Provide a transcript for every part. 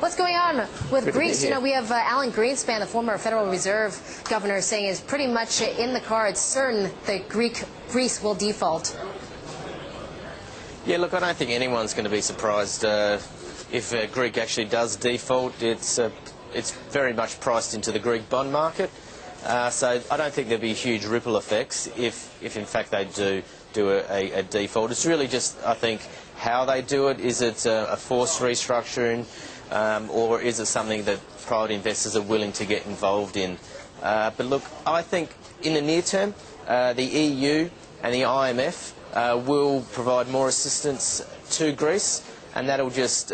What's going on with Greece? You know, we have Alan Greenspan, the former Federal Reserve governor, saying it's pretty much in the cards, certain that Greece will default. Yeah, look, I don't think anyone's going to be surprised if Greek actually does default. It's very much priced into the Greek bond market. So I don't think there'll be huge ripple effects if in fact they do a default. It's really just, I think, how they do it. Is it a forced restructuring, or is it something that private investors are willing to get involved in? But look, I think in the near term, the EU and the IMF will provide more assistance to Greece, and that'll just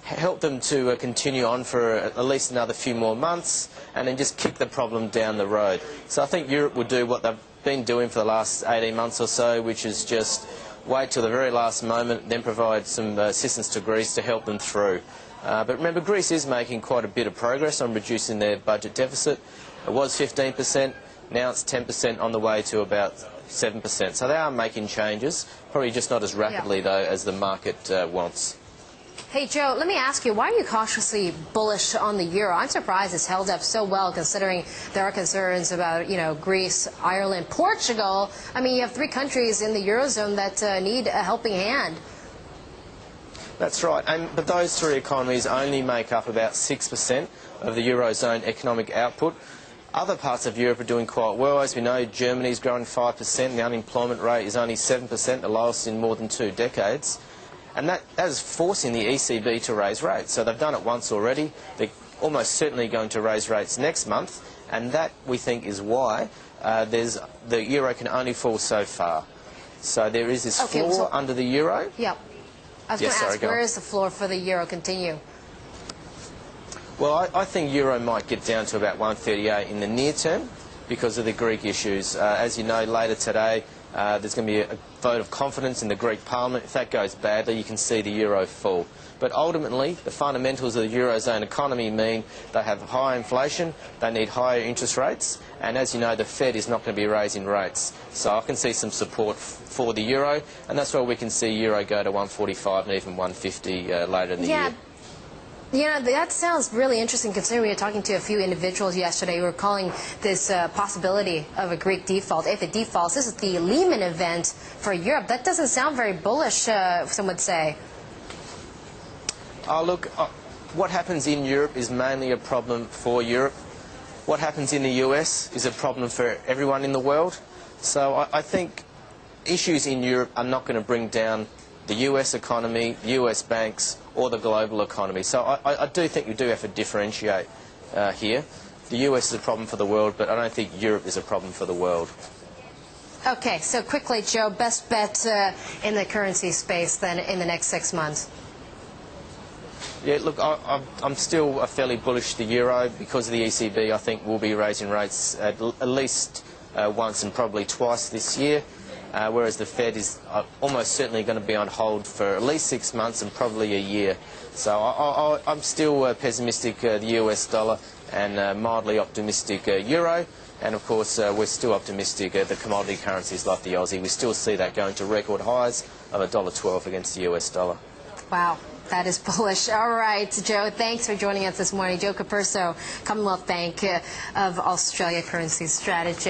help them to continue on for at least another few more months and then just kick the problem down the road. So I think Europe will do what they've been doing for the last 18 months or so, which is just wait till the very last moment, then provide some assistance to Greece to help them through. But remember, Greece is making quite a bit of progress on reducing their budget deficit. It was 15%, now it's 10%, on the way to about 7%. So they are making changes, probably just not as rapidly, though, as the market wants. Hey, Joe, let me ask you, why are you cautiously bullish on the euro? I'm surprised it's held up so well, considering there are concerns about, Greece, Ireland, Portugal. I mean, you have 3 countries in the eurozone that need a helping hand. That's right, but those 3 economies only make up about 6% of the eurozone economic output. Other parts of Europe are doing quite well. As we know, Germany's growing 5%. The unemployment rate is only 7%, the lowest in more than 2 decades. And that is forcing the ECB to raise rates. So they've done it once already. They're almost certainly going to raise rates next month. And that, we think, is why the euro can only fall so far. So there is this floor under the euro. Yeah. I was going to ask, where is the floor for the euro? Continue. Well, I think euro might get down to about 138 in the near term because of the Greek issues. As you know, later today, there's going to be a vote of confidence in the Greek Parliament. If that goes badly, you can see the euro fall. But ultimately, the fundamentals of the eurozone economy mean they have high inflation, they need higher interest rates, and as you know, the Fed is not going to be raising rates. So I can see some support for the euro, and that's why we can see euro go to 145 and even 150 later in the year. Yeah, that sounds really interesting, considering we were talking to a few individuals yesterday who were calling this possibility of a Greek default. If it defaults, this is the Lehman event for Europe. That doesn't sound very bullish, some would say. Look, what happens in Europe is mainly a problem for Europe. What happens in the US is a problem for everyone in the world. So I think issues in Europe are not going to bring down the US economy, the US banks, or the global economy. So I do think we do have to differentiate here. The US is a problem for the world, but I don't think Europe is a problem for the world. Okay, so quickly, Joe, best bet in the currency space then in the next 6 months? Yeah, look, I'm still fairly bullish the euro because of the ECB. I think we'll be raising rates at least once and probably twice this year. Whereas the Fed is almost certainly going to be on hold for at least 6 months and probably a year. So I'm still pessimistic the US dollar and mildly optimistic euro. And of course, we're still optimistic the commodity currencies like the Aussie. We still see that going to record highs of $1.12 against the US dollar. Wow. That is bullish. All right, Joe, thanks for joining us this morning. Joe Capurso, Commonwealth Bank of Australia currency strategist.